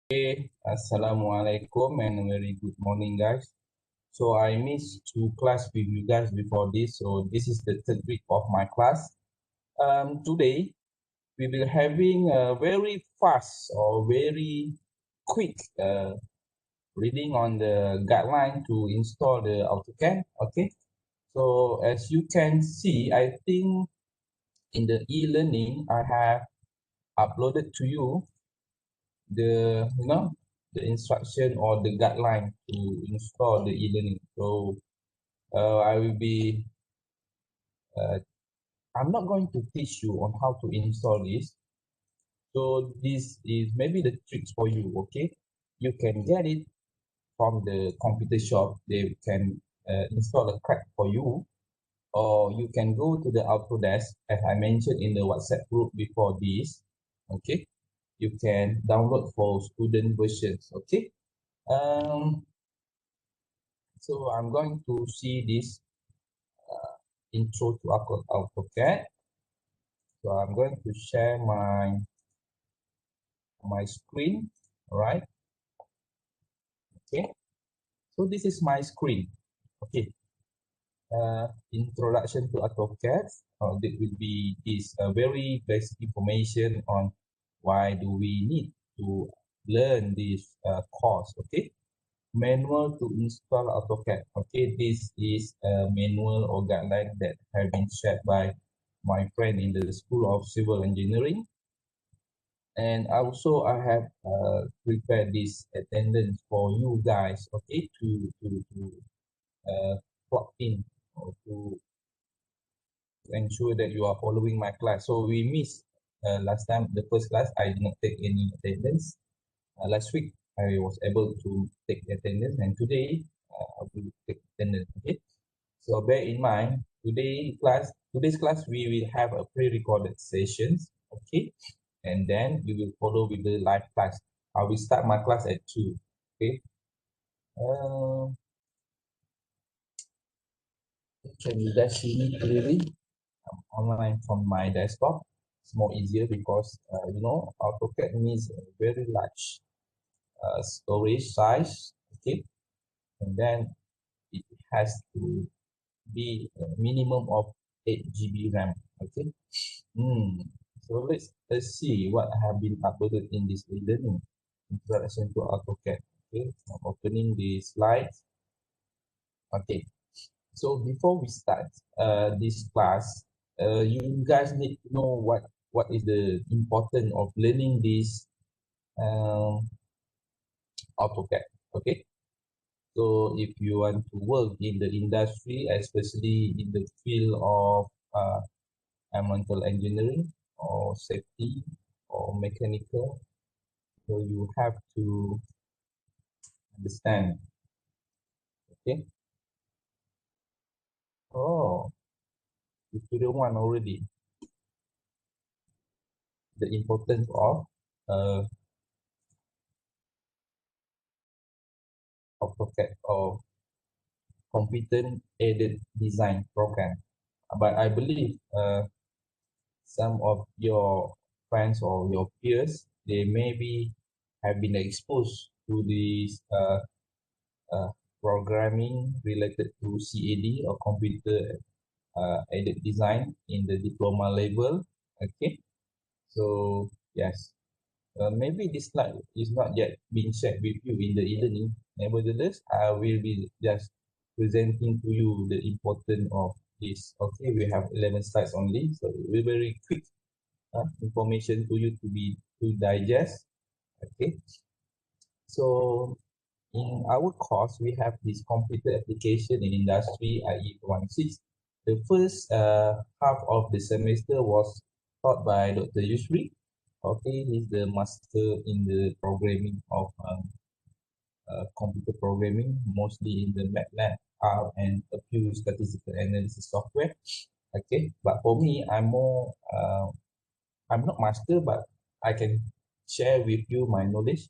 Okay, Assalamualaikum and a very good morning, guys. So I missed two class with you guys before this. So this is the third week of my class. Today we will having a very fast or very quick reading on the guideline to install the AutoCAD. Okay. So as you can see, I think in the e-learning I have uploaded to you the instruction or the guideline to install the e-learning. So I will be I'm not going to teach you on how to install this. So this is maybe the tricks for you. Okay, you can get it from the computer shop. They can install a crack for you, or you can go to the Autodesk as I mentioned in the WhatsApp group before this. Okay, you can download for student versions. Okay. um So I'm going to see this intro to AutoCAD. So I'm going to share my screen. All right. Okay. So this is my screen. Okay. Introduction to AutoCAD. That will be this very basic information on why do we need to learn this course. Okay. Manual to install AutoCAD. Okay, this is a manual or guideline that have been shared by my friend in the School of Civil Engineering. And also I have prepared this attendance for you guys, okay, to plug in or to ensure that you are following my class. So we missed last time, the first class, I did not take any attendance. Last week, I was able to take attendance, and today I will take attendance. Okay, so bear in mind today's class we will have a pre-recorded sessions. Okay, and then we will follow with the live class. I will start my class at 2. Okay, uh, can you guys see me clearly? I'm online from my desktop. It's more easier because AutoCAD needs a very large storage size. Okay, and then it has to be a minimum of 8 GB RAM. Okay. So let's see what have been uploaded in this e-learning introduction to AutoCAD. Okay, I'm opening the slides. Okay, so before we start this class, you guys need to know what is the importance of learning this um, AutoCAD. Okay, so if you want to work in the industry, especially in the field of environmental engineering or safety or mechanical, so you have to understand. Okay. Oh, you student one already. The importance of uh AutoCAD or computer aided design program. But I believe some of your friends or your peers, they maybe have been exposed to this uh, programming related to CAD or computer aided design in the diploma level. Okay, so yes, maybe this slide is not yet being shared with you in the e-learning. Nevertheless, I will be just presenting to you the importance of this. Okay, we have 11 slides only, so we very quick information to you to digest. Okay, so in our course, we have this computer application in industry, IE216. The first half of the semester was taught by Dr. Yusri. Okay, he's the master in the programming of computer programming, mostly in the MATLAB, R, and a few statistical analysis software. Okay, but for me, I'm not master, but I can share with you my knowledge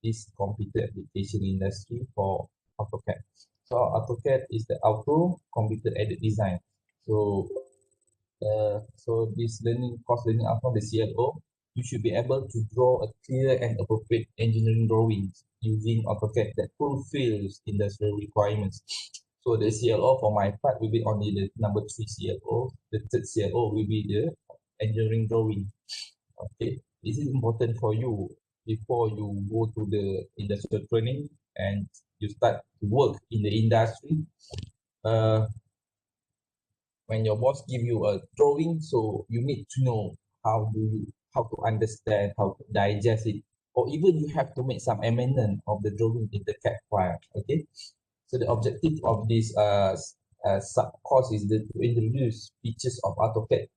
this computer application industry for AutoCAD. So AutoCAD is the auto computer aided design. So so this learning course learning outcome, the CLO, you should be able to draw a clear and appropriate engineering drawings using AutoCAD that fulfills industrial requirements. So the CLO for my part will be only the number 3 CLO. The third CLO will be the engineering drawing. Okay, this is important for you before you go to the industrial training and you start to work in the industry. When your boss give you a drawing, so you need to know how to understand, how to digest it, or even you have to make some amendment of the drawing in the CAD file. Okay, so the objective of this sub course is to introduce features of AutoCAD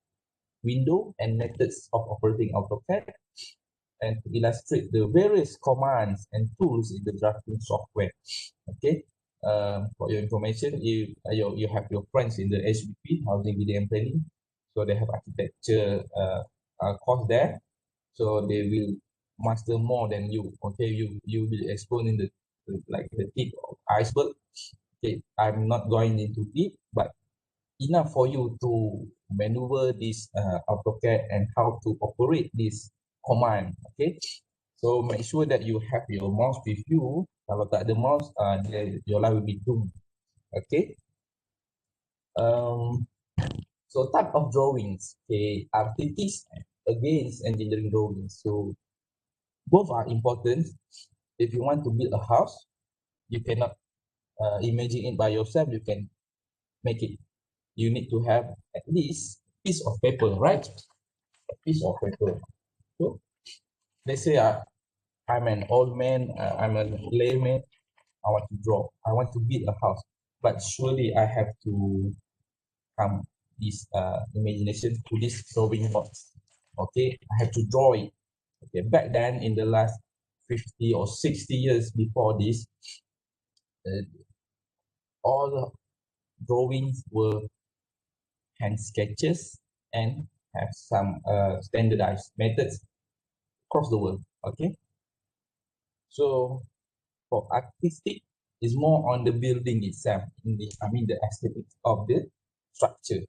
window and methods of operating AutoCAD, and to illustrate the various commands and tools in the drafting software. Okay, for your information, you have your friends in the HBP, Housing Building and Planning, so they have architecture course there, so they will master more than you. Okay, you will be exposed in the like the tip of iceberg. Okay, I'm not going into deep, but enough for you to maneuver this AutoCAD and how to operate this command. Okay, so make sure that you have your mouse with you. Kalau tak ada mouse, your life will be doomed. Okay. So type of drawings. Okay, artists against engineering drawings. So both are important. If you want to build a house, you cannot imagine it by yourself. You can make it. You need to have at least a piece of paper, right? A piece of paper. So let's say I'm an old man, I'm a layman, I want to draw, I want to build a house, but surely I have to come this imagination to this drawing box. Okay, I have to draw it. Okay, back then in the last 50 or 60 years before this, uh, all drawings were hand sketches and have some standardized methods across the world. Okay, so for artistic is more on the building itself, the aesthetics of the structure.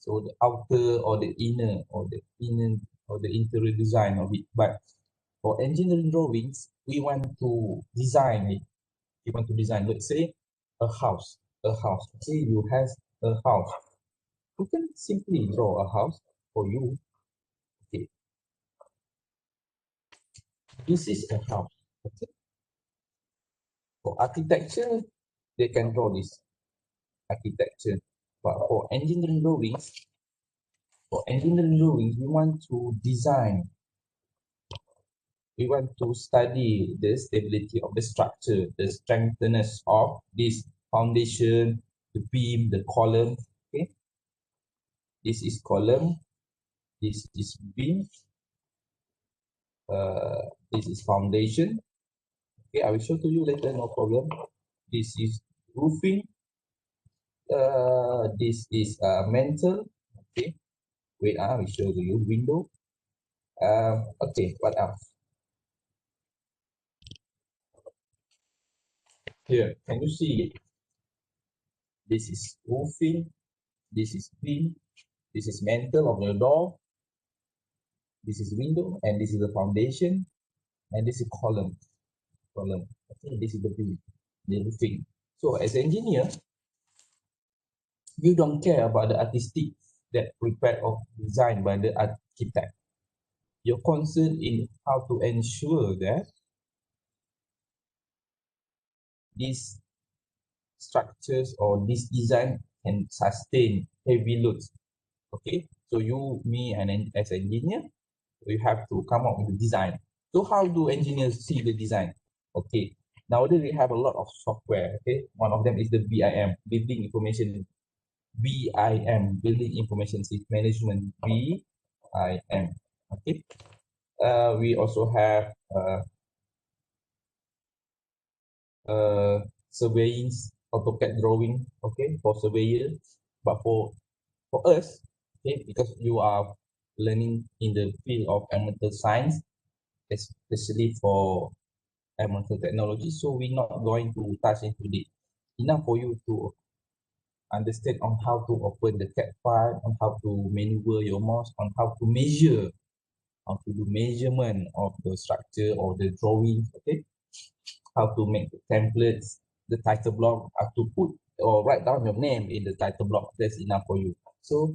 So the outer or the inner or the interior design of it. But for engineering drawings, we want to design it. We want to design, let's say, a house. A house. Okay, you have a house. You can simply draw a house for you. Okay, this is a house. Okay. For architecture, they can draw this architecture. But for engineering drawings, we want to design. We want to study the stability of the structure, the strengthness of this foundation, the beam, the column. Okay, this is column, this is beam, this is foundation. Okay, I will show to you later, no problem. This is roofing. This is mantle. Okay, wait, I will show to you window. Okay, what else? Here, can you see? This is roofing. This is beam. This is mantle of your door. This is window, and this is the foundation, and this is column. Okay, this is the beam, the roofing. So as an engineer, you don't care about the artistic that prepared or designed by the architect. Your concern in how to ensure that these structures or this design can sustain heavy loads. Okay, so you, me, and as an engineer, we have to come up with a design. So how do engineers see the design? Okay, nowadays we have a lot of software. Okay, one of them is the BIM, Building Information, BIM, Building Information Management, BIM. Okay, we also have surveying, AutoCAD drawing. Okay, for surveyor, but for us, okay, because you are learning in the field of environmental science, especially for environmental technology, so we're not going to touch into it. Enough for you to understand on how to open the CAD file, on how to maneuver your mouse, on how to measure how to do measurement of the structure or the drawing, okay, how to make the templates, the title block, how to put or write down your name in the title block. That's enough for you. So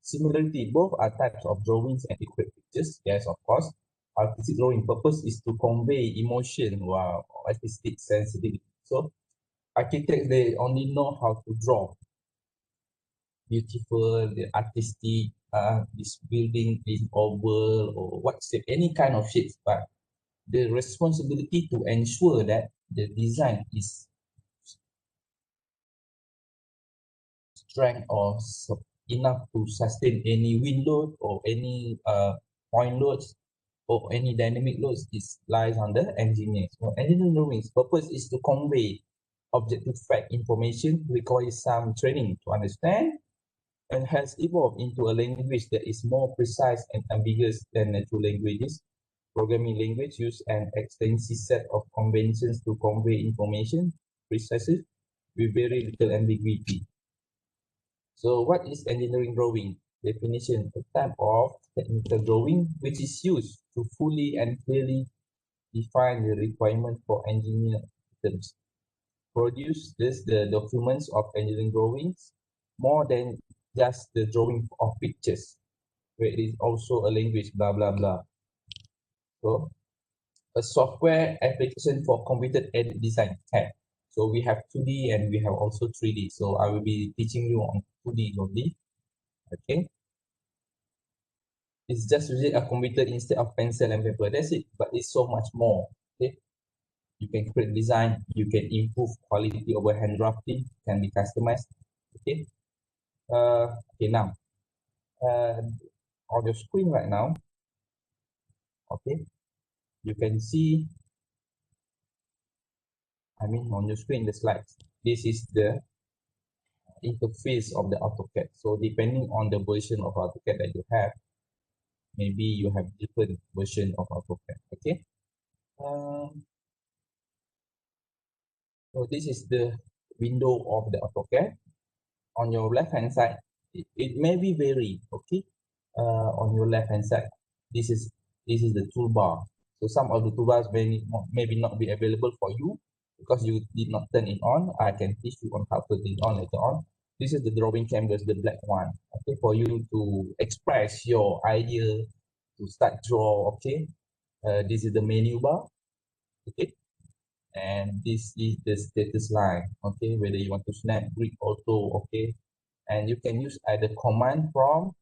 similarity, both are types of drawings and equipped pictures. Yes, of course. Artistic drawing purpose is to convey emotion or artistic sensitivity. So architects, they only know how to draw beautiful, the artistic, this building is oval or what shape, any kind of shapes, but the responsibility to ensure that the design is strength or enough to sustain any wind load or any point loads or any dynamic loads is lies on the engineer. So engineering drawings purpose is to convey objective fact information, requires some training to understand, and has evolved into a language that is more precise and ambiguous than natural languages. Programming language use an extensive set of conventions to convey information precisely with very little ambiguity. So what is engineering drawing? Definition: a type of technical drawing which is used to fully and clearly define the requirement for engineer terms. Produce this the documents of engineering drawings more than just the drawing of pictures, where it is also a language, blah blah blah. So a software application for computer-aided design, CAD. So we have 2D and we have also 3D. So I will be teaching you on 2D only. Okay. It's just using a computer instead of pencil and paper. That's it. But it's so much more. Okay. You can create design. You can improve quality over hand drafting. Can be customized. Okay. Okay. Now, on your screen right now. Okay. You can see. On your screen the slides. This is the interface of the AutoCAD. So depending on the version of AutoCAD that you have, maybe you have different version of AutoCAD. Okay. So this is the window of the AutoCAD. On your left hand side, it may be vary. Okay. On your left hand side, this is the toolbar. So some of the toolbars maybe not be available for you because you did not turn it on. I can teach you on how to turn it on later on. This is the drawing canvas, the black one. Okay, for you to express your idea, to start draw. Okay, this is the menu bar. Okay, and this is the status line. Okay, whether you want to snap, grid, auto. Okay, and you can use either command prompt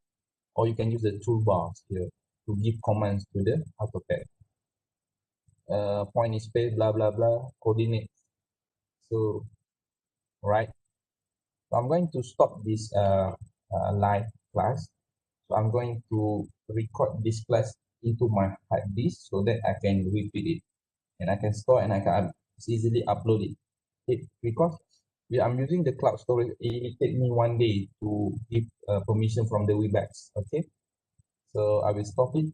or you can use the toolbars here to give commands to the AutoCAD. Point is space, blah blah blah, coordinates. So, right. So I'm going to stop this live class. So I'm going to record this class into my hard disk so that I can repeat it and I can store and I can easily upload it. Because I'm using the cloud storage, it will take me 1 day to give permission from the Webex. Okay. So I will stop it